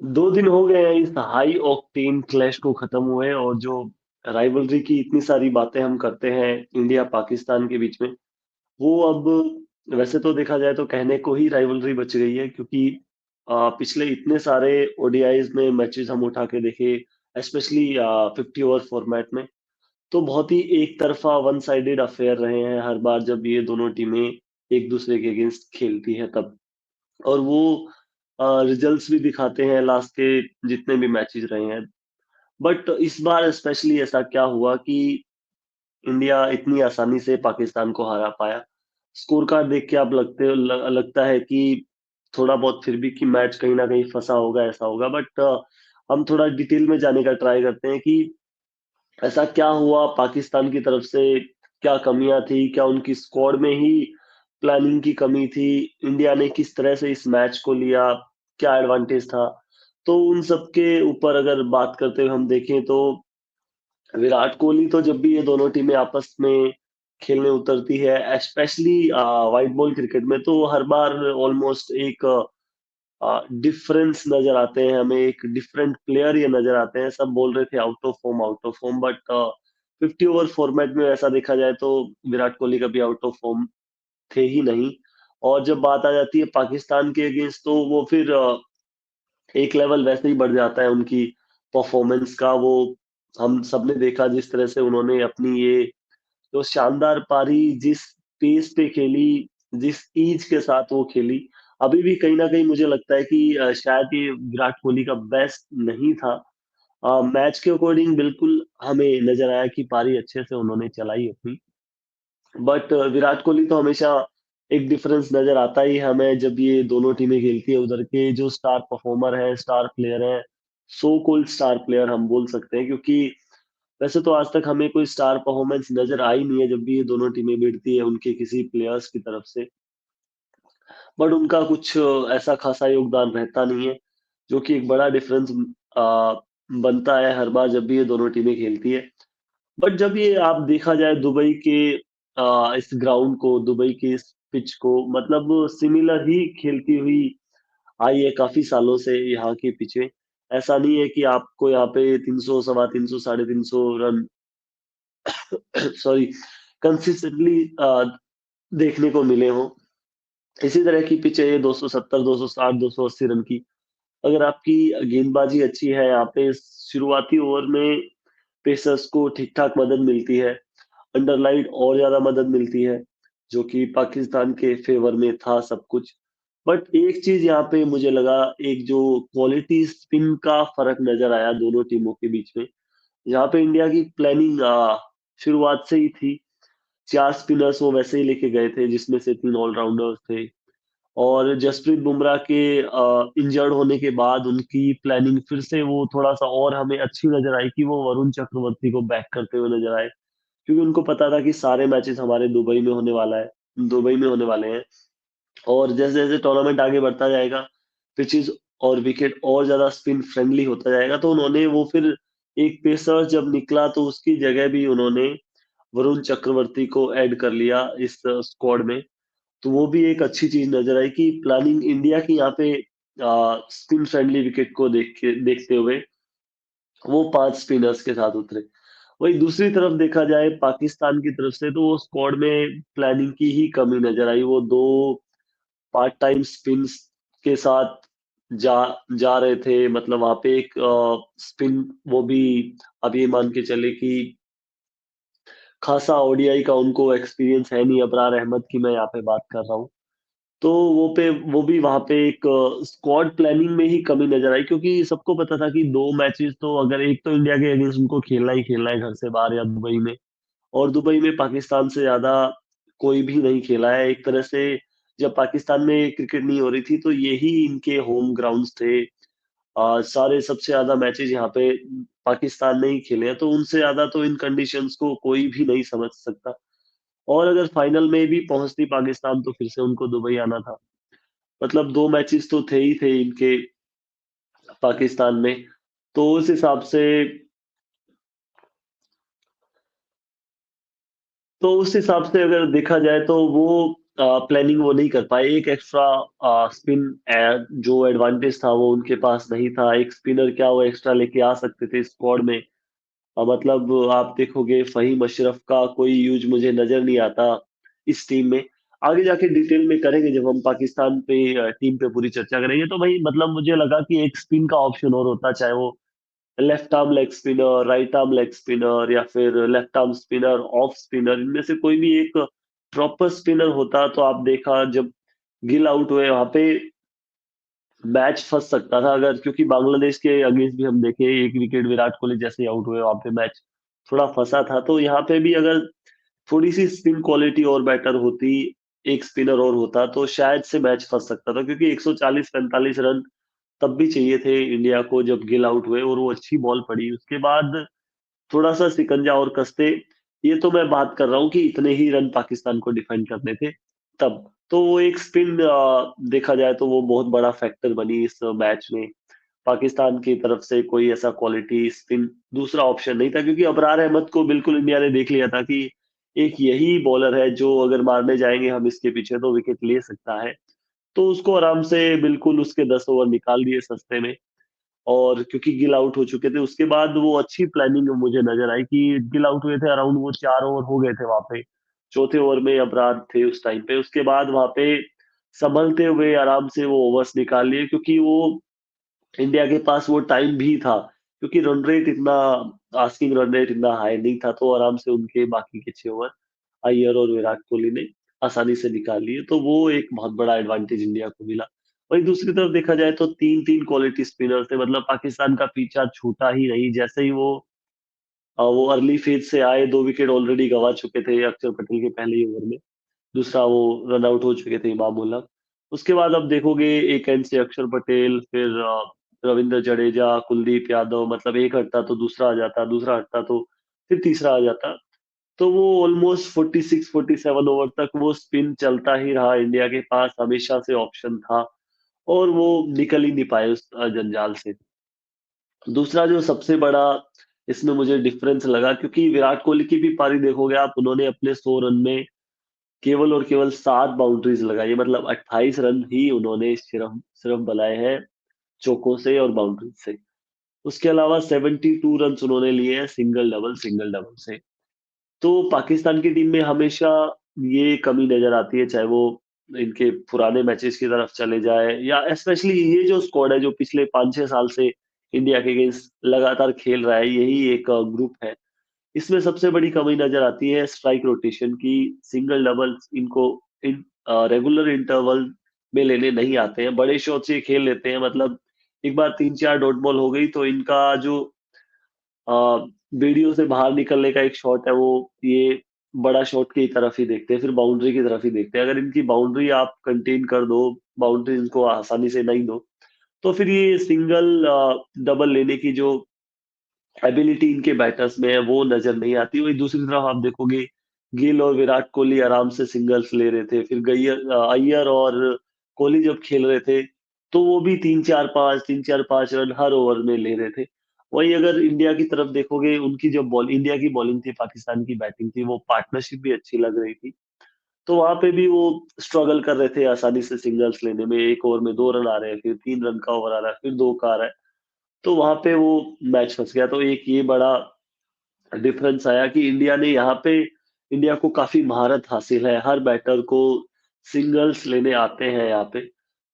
2 दिन हो गए हैं इस हाई ऑक्टेन क्लैश को खत्म हुए, और जो राइवलरी की इतनी सारी बातें हम करते हैं इंडिया पाकिस्तान के बीच में, वो अब वैसे तो देखा जाए तो कहने को ही राइवलरी बच गई है, क्योंकि पिछले इतने सारे ओडीआईज में मैचेस हम उठा के देखे, स्पेशली 50 ओवर फॉर्मेट में, तो बहुत ही एक तरफा वन साइडेड अफेयर रहे हैं हर बार जब ये दोनों टीमें एक दूसरे के अगेंस्ट खेलती है तब। और वो रिजल्ट्स भी दिखाते हैं लास्ट के जितने भी मैचेस रहे हैं। बट इस बार स्पेशली ऐसा क्या हुआ कि इंडिया इतनी आसानी से पाकिस्तान को हरा पाया? स्कोर कार्ड देख के आप लगता है कि थोड़ा बहुत फिर भी कि मैच कहीं ना कहीं फंसा होगा, ऐसा होगा, बट हम थोड़ा डिटेल में जाने का ट्राई करते हैं कि ऐसा क्या हुआ पाकिस्तान की तरफ से, क्या कमियां थी, क्या उनकी स्क्वाड में ही प्लानिंग की कमी थी, इंडिया ने किस तरह से इस मैच को लिया, क्या एडवांटेज था? तो उन सब के ऊपर अगर बात करते हुए हम देखें तो विराट कोहली तो जब भी ये दोनों टीमें आपस में खेलने उतरती है, स्पेशली व्हाइट बॉल क्रिकेट में, तो हर बार ऑलमोस्ट एक डिफरेंस नजर आते हैं हमें, एक डिफरेंट प्लेयर ये नजर आते हैं। सब बोल रहे थे out of form, but 50 over format में ऐसा देखा जाए तो विराट कोहली कभी आउट ऑफ फॉर्म थे ही नहीं। और जब बात आ जाती है पाकिस्तान के अगेंस्ट, तो वो फिर एक लेवल वैसे ही बढ़ जाता है उनकी परफॉर्मेंस का। वो हम सबने देखा जिस तरह से उन्होंने अपनी ये जो शानदार पारी जिस पेस पे खेली, जिस ईज के साथ वो खेली, अभी भी कहीं ना कहीं मुझे लगता है कि शायद ये विराट कोहली का बेस्ट नहीं था। मैच के अकॉर्डिंग बिल्कुल हमें नजर आया कि पारी अच्छे से उन्होंने चलाई अपनी, बट विराट कोहली तो हमेशा एक डिफरेंस नजर आता ही है हमें जब ये दोनों टीमें खेलती है। उधर के जो स्टार परफॉर्मर है, स्टार प्लेयर है, सो कॉल्ड स्टार प्लेयर हम बोल सकते हैं, क्योंकि वैसे तो आज तक हमें कोई स्टार परफॉर्मेंस नजर आई नहीं है जब भी ये दोनों टीमें भिड़ती है उनके किसी प्लेयर्स की तरफ से। बट उनका कुछ ऐसा खासा योगदान रहता नहीं है, जो कि एक बड़ा डिफरेंस बनता है हर बार जब भी ये दोनों टीमें खेलती है। बट जब ये आप देखा जाए दुबई के इस ग्राउंड को, दुबई के इस पिच को, मतलब सिमिलर ही खेलती हुई आई है काफी सालों से यहाँ की पिचें। ऐसा नहीं है कि आपको यहाँ पे 300, सवा 300, 350 रन सॉरी कंसिस्टेंटली देखने को मिले हों। इसी तरह की पिच है ये, 270, 260, 280 रन की। अगर आपकी गेंदबाजी अच्छी है यहाँ पे शुरुआती ओवर में, पेसर्स को ठीक ठाक मदद मिलती है, अंडरलाइन और ज्यादा मदद मिलती है, जो कि पाकिस्तान के फेवर में था सब कुछ। बट एक चीज यहाँ पे मुझे लगा, एक जो क्वालिटी स्पिन का फर्क नजर आया दोनों टीमों के बीच में। यहाँ पे इंडिया की प्लानिंग शुरुआत से ही थी, 4 स्पिनर्स वो वैसे ही लेके गए थे जिसमें से 3 ऑलराउंडर्स थे। और जसप्रीत बुमराह के इंजर्ड होने के बाद उनकी प्लानिंग फिर से वो थोड़ा सा और हमें अच्छी नजर आई कि वो वरुण चक्रवर्ती को बैक करते हुए नजर आए, क्योंकि उनको पता था कि सारे मैचेस हमारे दुबई में होने वाला है, दुबई में होने वाले हैं। और जैसे जैसे टूर्नामेंट आगे बढ़ता जाएगा, पिचेस और विकेट और ज्यादा स्पिन फ्रेंडली होता जाएगा, तो उन्होंने वो फिर एक पेसर जब निकला तो उसकी जगह भी उन्होंने वरुण चक्रवर्ती को ऐड कर लिया इस स्क्वाड में। तो वो भी एक अच्छी चीज नजर आई कि प्लानिंग इंडिया की यहाँ पे स्पिन फ्रेंडली विकेट को देखते हुए वो 5 स्पिनर्स के साथ उतरे। वही दूसरी तरफ देखा जाए पाकिस्तान की तरफ से, तो वो स्क्वाड में प्लानिंग की ही कमी नजर आई। वो दो पार्ट टाइम स्पिन्स के साथ जा जा रहे थे, मतलब वहां पे एक स्पिन, वो भी अब ये मान के चले कि खासा ओडीआई का उनको एक्सपीरियंस है नहीं, अबरार अहमद की मैं यहाँ पे बात कर रहा हूँ। तो वो भी वहां पे एक स्क्वाड प्लानिंग में ही कमी नजर आई, क्योंकि सबको पता था कि 2 मैचेस तो अगर एक तो इंडिया के अगेंस्ट उनको खेलना ही खेलना है घर से बाहर या दुबई में, और दुबई में पाकिस्तान से ज्यादा कोई भी नहीं खेला है एक तरह से। जब पाकिस्तान में क्रिकेट नहीं हो रही थी तो यही इनके होम ग्राउंड्स थे। सारे सबसे ज्यादा मैचेस यहाँ पे पाकिस्तान ने ही खेले हैं, तो उनसे ज्यादा तो इन कंडीशंस को कोई भी नहीं समझ सकता। और अगर फाइनल में भी पहुंचती पाकिस्तान तो फिर से उनको दुबई आना था। मतलब 2 मैचेस तो थे ही थे इनके पाकिस्तान में। तो उस हिसाब से अगर देखा जाए तो वो प्लानिंग वो नहीं कर पाए। एक एक्स्ट्रा स्पिन जो एडवांटेज था वो उनके पास नहीं था। एक स्पिनर क्या वो एक्स्ट्रा लेके आ सकते थे स्क्वाड में। मतलब आप देखोगे फहीम अशरफ का कोई यूज मुझे नजर नहीं आता इस टीम में। आगे जाके डिटेल में करेंगे जब हम पाकिस्तान पे टीम पे पूरी चर्चा करेंगे। तो भाई मतलब मुझे लगा कि एक स्पिन का ऑप्शन और होता, चाहे वो left arm leg spinner, right arm leg spinner, या फिर left arm spinner, off spinner, इनमें से कोई भी एक प्रॉपर स्पिनर होता। तो आप देखा जब गिल आउट हुए वहां पे मैच फंस सकता था अगर, क्योंकि बांग्लादेश के अगेंस्ट भी हम देखे एक विकेट विराट कोहली जैसे आउट हुए वहां पे मैच थोड़ा फंसा था। तो यहाँ पे भी अगर थोड़ी सी स्पिन क्वालिटी और बेटर होती, एक स्पिनर और होता, तो शायद से मैच फंस सकता था। क्योंकि 140-45 रन तब भी चाहिए थे इंडिया को जब गिल आउट हुए, और वो अच्छी बॉल पड़ी उसके बाद थोड़ा सा सिकंजा और कसते। ये तो मैं बात कर रहा हूँ कि इतने ही रन पाकिस्तान को डिफेंड करने थे तब। तो वो एक स्पिन देखा जाए तो वो बहुत बड़ा फैक्टर बनी इस मैच में। पाकिस्तान की तरफ से कोई ऐसा क्वालिटी स्पिन दूसरा ऑप्शन नहीं था, क्योंकि अबरार अहमद को बिल्कुल इंडिया ने देख लिया था कि एक यही बॉलर है जो अगर मारने जाएंगे हम इसके पीछे तो विकेट ले सकता है। तो उसको आराम से बिल्कुल उसके 10 ओवर निकाल दिए सस्ते में। और क्योंकि गिल आउट हो चुके थे उसके बाद वो अच्छी प्लानिंग मुझे नजर आई कि गिल आउट हुए थे अराउंड वो 4 ओवर हो गए थे वहां पे। चौथे ओवर में अपराध थे उस टाइम पे। उसके बाद वहां पे संभलते हुए आराम से वो ओवर्स निकाल लिए, क्योंकि वो इंडिया के पास वो टाइम भी था, क्योंकि रन रेट इतना आस्किंग रन रेट इतना हाई नहीं था। तो आराम से उनके बाकी के 6 ओवर अय्यर और विराट कोहली ने आसानी से निकाल लिए। तो वो एक बहुत बड़ा एडवांटेज इंडिया को मिला। वहीं दूसरी तरफ देखा जाए तो तीन तीन क्वालिटी स्पिनर थे, मतलब पाकिस्तान का पीछा छूटा ही नहीं। जैसे ही वो अर्ली फेज से आए, 2 विकेट ऑलरेडी गंवा चुके थे अक्षर पटेल के पहले ही ओवर में। दूसरा वो रन आउट हो चुके थे इमाम उल्लाह। उसके बाद अब देखोगे एक एंड से अक्षर पटेल, फिर रविंद्र जडेजा, कुलदीप यादव, मतलब एक हटता तो दूसरा आ जाता, दूसरा हटता तो फिर तीसरा आ जाता। तो वो ऑलमोस्ट 46-47 ओवर तक वो स्पिन चलता ही रहा। इंडिया के पास हमेशा से ऑप्शन था और वो निकल ही नहीं पाए उस जंजाल से। दूसरा जो सबसे बड़ा इसमें मुझे डिफरेंस लगा, क्योंकि विराट कोहली की भी पारी देखोगे आप, उन्होंने अपने 100 रन में केवल और केवल 7 बाउंड्रीज लगाई, मतलब 28 रन ही उन्होंने सिर्फ सिर्फ बनाए हैं चौकों से और बाउंड्री से। उसके अलावा 72 रन उन्होंने लिए हैं सिंगल डबल से। तो पाकिस्तान की टीम में हमेशा ये कमी नजर आती है, चाहे वो इनके पुराने मैचेस की तरफ चले जाए या स्पेशली ये जो स्क्वाड है जो पिछले 5-6 साल से इंडिया के अगेंस्ट लगातार खेल रहा है, यही एक ग्रुप है। इसमें सबसे बड़ी कमी नजर आती है स्ट्राइक रोटेशन की। सिंगल डबल इनको इन रेगुलर इंटरवल में लेने नहीं आते हैं, बड़े शॉट से खेल लेते हैं। मतलब एक बार 3-4 डॉट बॉल हो गई तो इनका जो अ, वीडियो से बाहर निकलने का एक शॉट है, वो ये बड़ा शॉट की तरफ ही देखते हैं, फिर बाउंड्री की तरफ ही देखते हैं। अगर इनकी बाउंड्री आप कंटेन कर दो, बाउंड्री इनको आसानी से नहीं दो, तो फिर ये सिंगल डबल लेने की जो एबिलिटी इनके बैटर्स में है वो नजर नहीं आती। वही दूसरी तरफ आप देखोगे गिल और विराट कोहली आराम से सिंगल्स ले रहे थे, फिर अय्यर और कोहली जब खेल रहे थे तो वो भी 3-4-5 रन हर ओवर में ले रहे थे। वही अगर इंडिया की तरफ देखोगे, उनकी जो बॉल इंडिया की बॉलिंग थी, पाकिस्तान की बैटिंग थी, वो पार्टनरशिप भी अच्छी लग रही थी। तो वहां पे भी वो स्ट्रगल कर रहे थे आसानी से सिंगल्स लेने में। एक ओवर में 2 रन आ रहे हैं, फिर 3 रन का ओवर आ रहा है, फिर 2 का आ रहा है। तो वहां पे वो मैच फंस गया। तो एक ये बड़ा डिफरेंस आया कि इंडिया ने यहाँ पे, इंडिया को काफी महारत हासिल है, हर बैटर को सिंगल्स लेने आते हैं यहाँ पे।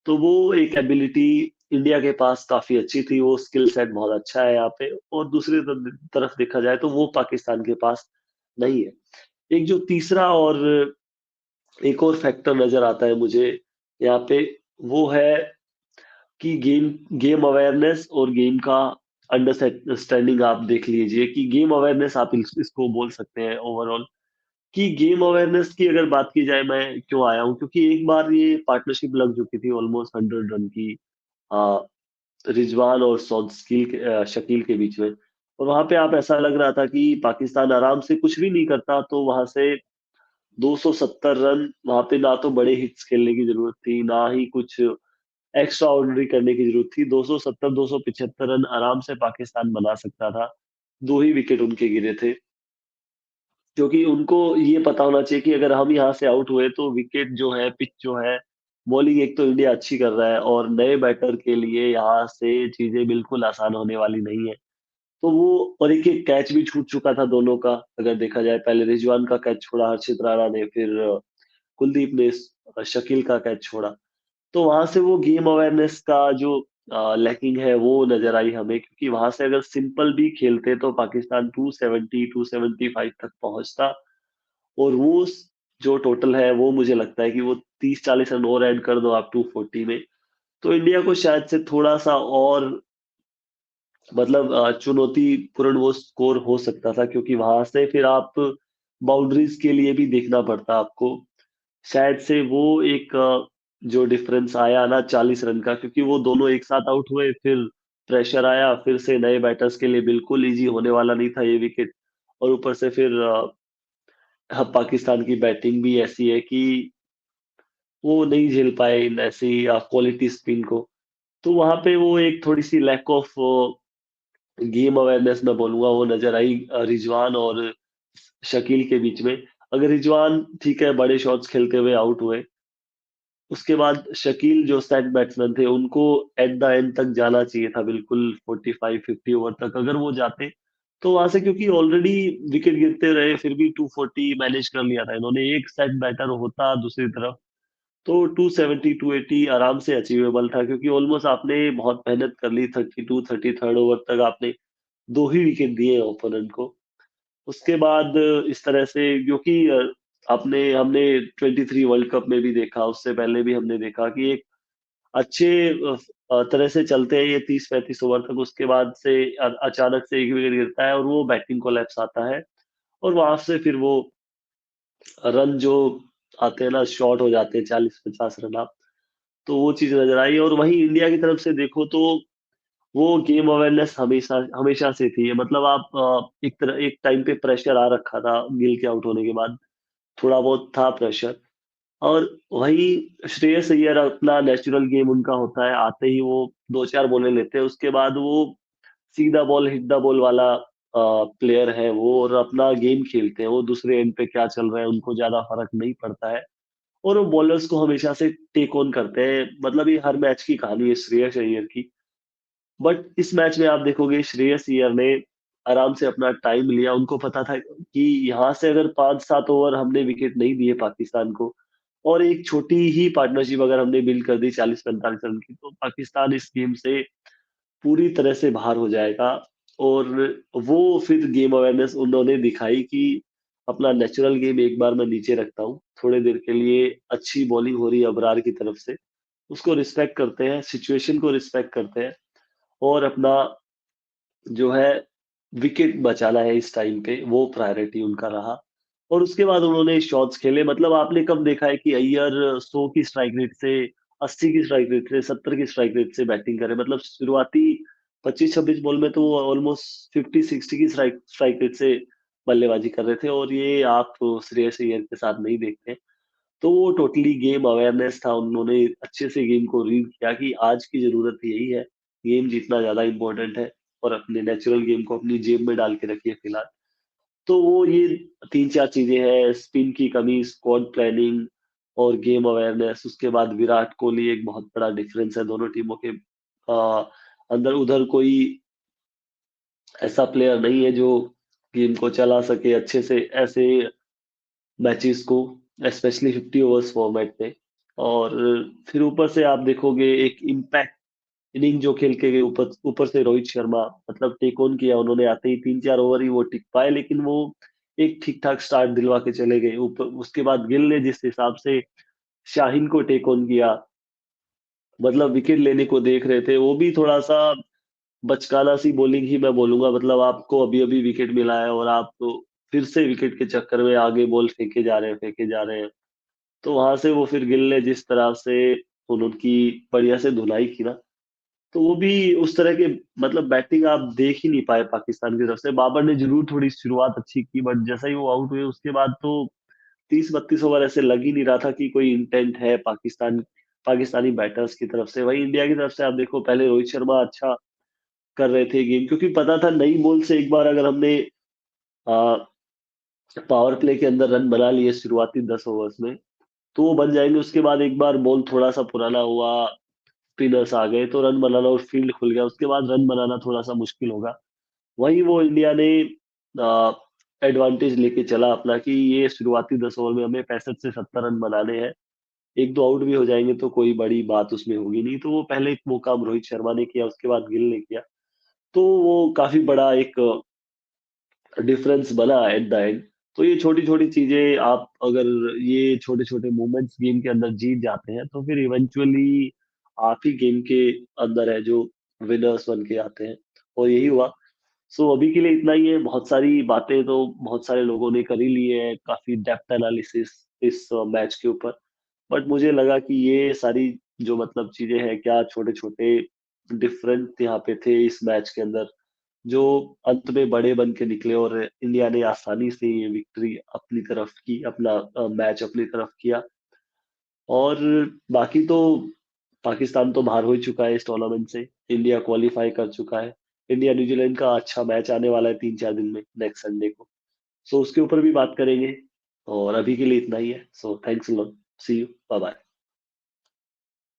तो वो एक एबिलिटी इंडिया के पास काफी अच्छी थी, वो स्किल सेट बहुत अच्छा है यहाँ पे। और दूसरी तरफ देखा जाए तो वो पाकिस्तान के पास नहीं है। एक जो तीसरा और एक और फैक्टर नजर आता है मुझे यहाँ पे, वो है कि गेम गेम अवेयरनेस और गेम का अंडरस्टैंडिंग। आप देख लीजिए कि गेम अवेयरनेस आप इसको बोल सकते हैं ओवरऑल। कि गेम अवेयरनेस की अगर बात की जाए, मैं क्यों आया हूँ, क्योंकि एक बार ये पार्टनरशिप लग चुकी थी ऑलमोस्ट 100 रन की, आ, रिजवान और शकील के बीच में। और वहां पे आप ऐसा लग रहा था कि पाकिस्तान आराम से कुछ भी नहीं करता तो वहां से 270 रन, वहां पे ना तो बड़े हिट्स खेलने की जरूरत थी, ना ही कुछ एक्स्ट्रा ऑर्डिनरी करने की जरूरत थी। 270 275 रन आराम से पाकिस्तान बना सकता था। 2 ही विकेट उनके गिरे थे। क्योंकि उनको ये पता होना चाहिए कि अगर हम यहाँ से आउट हुए तो विकेट जो है, पिच जो है, बॉलिंग एक तो इंडिया अच्छी कर रहा है और नए बैटर के लिए यहाँ से चीज़ें बिल्कुल आसान होने वाली नहीं है। तो वो और एक-एक कैच भी छूट चुका था दोनों का, अगर देखा जाए पहले रिजवान का कैच छोड़ा हर्षित राणा ने, फिर कुलदीप ने शकील का कैच छोड़ा। तो वहाँ से वो गेम अवेयरनेस का जो लैकिंग है वो नज़र आई हमें, क्योंकि वहाँ से अगर सिंपल भी खेलते तो पाकिस्तान 270 275 तक पहुँचता और वो जो टोटल है वो मुझे लगता है कि वो 30-40 रन और ऐड कर दो आप 240 में, तो इंडिया को शायद से थोड़ा-सा और मतलब चुनौतीपूर्ण वो स्कोर हो सकता था, क्योंकि वहां से फिर आप बाउंड्रीज के लिए भी देखना पड़ता आपको। शायद से वो एक जो डिफरेंस आया ना 40 रन का, क्योंकि वो दोनों एक साथ आउट हुए, फिर प्रेशर आया, फिर से नए बैटर्स के लिए बिल्कुल इजी होने वाला नहीं था ये विकेट। और ऊपर से फिर पाकिस्तान की बैटिंग भी ऐसी है कि वो नहीं झेल पाए इन ऐसी क्वालिटी स्पिन को। तो वहां पे वो एक थोड़ी सी लैक ऑफ गेम अवेयरनेस मैं बोलूँगा वो नज़र आई रिजवान और शकील के बीच में। अगर रिजवान ठीक है बड़े शॉट्स खेलते हुए आउट हुए, उसके बाद शकील जो सेट बैट्समैन थे उनको एट द एंड तक जाना चाहिए था बिल्कुल 45-50 ओवर तक, अगर वो जाते तो वहां से, क्योंकि ऑलरेडी विकेट गिरते रहे फिर भी 240 मैनेज कर लिया था इन्होंने। एक सेट बैटर होता दूसरी तरफ तो 270 280 आराम से अचीवेबल था, क्योंकि ऑलमोस्ट आपने बहुत मेहनत कर ली, 33rd ओवर तक आपने 2 ही विकेट दिए ओपोनेंट को। उसके बाद इस तरह से, क्योंकि आपने हमने 23 वर्ल्ड कप में भी देखा, उससे पहले भी हमने देखा कि एक अच्छे तरह से चलते हैं ये 30-35 ओवर तक, उसके बाद से अचानक से एक विकेट गिरता है और वो बैटिंग कोलैप्स आता है और वहां से फिर वो रन जो आते हैं ना शॉर्ट हो जाते हैं 40-50 रन आप। तो वो चीज नजर आई। और वहीं इंडिया की तरफ से देखो तो वो गेम अवेयरनेस हमेशा हमेशा से थी, मतलब आप एक टाइम पे प्रेशर आ रखा था गिल के आउट होने के बाद, थोड़ा बहुत था प्रेशर। और वही श्रेयस अय्यर अपना नेचुरल गेम उनका होता है, आते ही वो दो चार बॉलें लेते हैं, उसके बाद वो सीधा बॉल हिट द बॉल वाला प्लेयर है वो, और अपना गेम खेलते हैं, वो दूसरे एंड पे क्या चल रहा है उनको ज्यादा फर्क नहीं पड़ता है। और वो बॉलर्स को हमेशा से टेक ऑन करते हैं, मतलब ये हर मैच की कहानी है श्रेयस अय्यर की। बट इस मैच में आप देखोगे श्रेयस अय्यर ने आराम से अपना टाइम लिया, उनको पता था कि यहाँ से अगर 5-7 ओवर हमने विकेट नहीं दिए पाकिस्तान को और एक छोटी ही पार्टनरशिप अगर हमने बिल्ड कर दी 40-45 रन की, तो पाकिस्तान इस गेम से पूरी तरह से बाहर हो जाएगा। और वो फिर गेम अवेयरनेस उन्होंने दिखाई कि अपना नेचुरल गेम एक बार मैं नीचे रखता हूँ थोड़ी देर के लिए, अच्छी बॉलिंग हो रही है अबरार की तरफ से, उसको रिस्पेक्ट करते हैं, सिचुएशन को रिस्पेक्ट करते हैं और अपना जो है विकेट बचाना है इस टाइम पे, वो प्रायोरिटी उनका रहा। और उसके बाद उन्होंने शॉट्स खेले, मतलब आपने कब देखा है कि अय्यर 100 की स्ट्राइक रेट से, 80 की स्ट्राइक रेट से, 70 की स्ट्राइक रेट से बैटिंग करे, मतलब शुरुआती 25-26 बॉल में तो वो ऑलमोस्ट 50-60 की स्ट्राइक स्ट्राइक रेट से बल्लेबाजी कर रहे थे, और ये आप श्रेयस अय्यर के साथ नहीं देखते। तो वो टोटली गेम अवेयरनेस था, उन्होंने अच्छे से गेम को रीड किया कि आज की जरूरत यही है, गेम जीतना ज्यादा इंपॉर्टेंट है और अपने नेचुरल गेम को अपनी जेब में डाल के रखिए फिलहाल। तो वो ये 3-4 चीजें हैं, स्पिन की कमी, स्क्वाड प्लानिंग और गेम अवेयरनेस। उसके बाद विराट कोहली, एक बहुत बड़ा डिफरेंस है दोनों टीमों के अंदर, उधर कोई ऐसा प्लेयर नहीं है जो गेम को चला सके अच्छे से ऐसे मैचेस को, स्पेशली 50 ओवर्स फॉर्मेट में। और फिर ऊपर से आप देखोगे एक इम्पैक्ट इनिंग जो खेल के गए, ऊपर ऊपर से रोहित शर्मा, मतलब टेक ऑन किया उन्होंने, आते ही 3-4 ओवर ही वो टिक पाए, लेकिन वो एक ठीक ठाक स्टार्ट दिलवा के चले गए ऊपर। उसके बाद गिल ने जिस हिसाब से शाहीन को टेक ऑन किया, मतलब विकेट लेने को देख रहे थे, वो भी थोड़ा सा बचकाना सी बॉलिंग ही मैं बोलूंगा, मतलब आपको अभी अभी विकेट मिला है और आप तो फिर से विकेट के चक्कर में आगे बॉल फेंके जा रहे हैं फेंके जा रहे हैं। तो वहां से वो फिर गिल ने जिस तरह से उनकी बढ़िया से धुलाई की ना, तो वो भी उस तरह के, मतलब बैटिंग आप देख ही नहीं पाए पाकिस्तान की तरफ से। बाबर ने जरूर थोड़ी शुरुआत अच्छी की, बट जैसा ही वो आउट हुए उसके बाद तो 30-32 ओवर ऐसे लग ही नहीं रहा था कि कोई इंटेंट है पाकिस्तानी बैटर्स की तरफ से। वही इंडिया की तरफ से आप देखो, पहले रोहित शर्मा अच्छा कर रहे थे गेम, क्योंकि पता था नई बॉल से एक बार अगर हमने पावर प्ले के अंदर रन बना लिए शुरुआती 10 ओवर्स में, तो वो बन जाएंगे। उसके बाद एक बार बॉल थोड़ा सा पुराना हुआ, स्पिनर्स आ गए तो रन बनाना और फील्ड खुल गया, उसके बाद रन बनाना थोड़ा सा मुश्किल होगा। वहीं वो इंडिया ने एडवांटेज लेके चला अपना कि ये शुरुआती 10 ओवर में हमें 65 से 70 रन बनाने हैं। एक दो आउट भी हो जाएंगे तो कोई बड़ी बात उसमें होगी नहीं, तो वो पहले एक वो काम रोहित शर्मा ने किया, उसके बाद गिल ने किया। तो वो काफी बड़ा एक डिफरेंस बना एट द एंड। तो ये छोटी छोटी चीजें, आप अगर ये छोटे छोटे मोमेंट्स गेम के अंदर जीत जाते हैं तो फिर इवेंचुअली आप ही गेम के अंदर है जो विनर्स बन के आते हैं। और यही हुआ। सो अभी के लिए इतना ही है। बहुत सारी बातें तो बहुत सारे लोगों ने कर ही ली है, काफी डेप्थ एनालिसिस इस मैच के ऊपर। बट मुझे लगा कि ये सारी जो मतलब चीजें हैं, क्या छोटे छोटे डिफरेंट यहाँ पे थे इस मैच के अंदर, जो अंत में बड़े बन के निकले और इंडिया ने आसानी से ये विक्ट्री अपनी तरफ की, अपना मैच अपनी तरफ किया। और बाकी तो पाकिस्तान तो बाहर हो ही चुका है इस टूर्नामेंट से, इंडिया क्वालिफाई कर चुका है। इंडिया न्यूजीलैंड का अच्छा मैच आने वाला है 3-4 दिन में, नेक्स्ट संडे को। सो उसके ऊपर भी बात करेंगे। और अभी के लिए इतना ही है। So thanks a lot, see you, bye bye.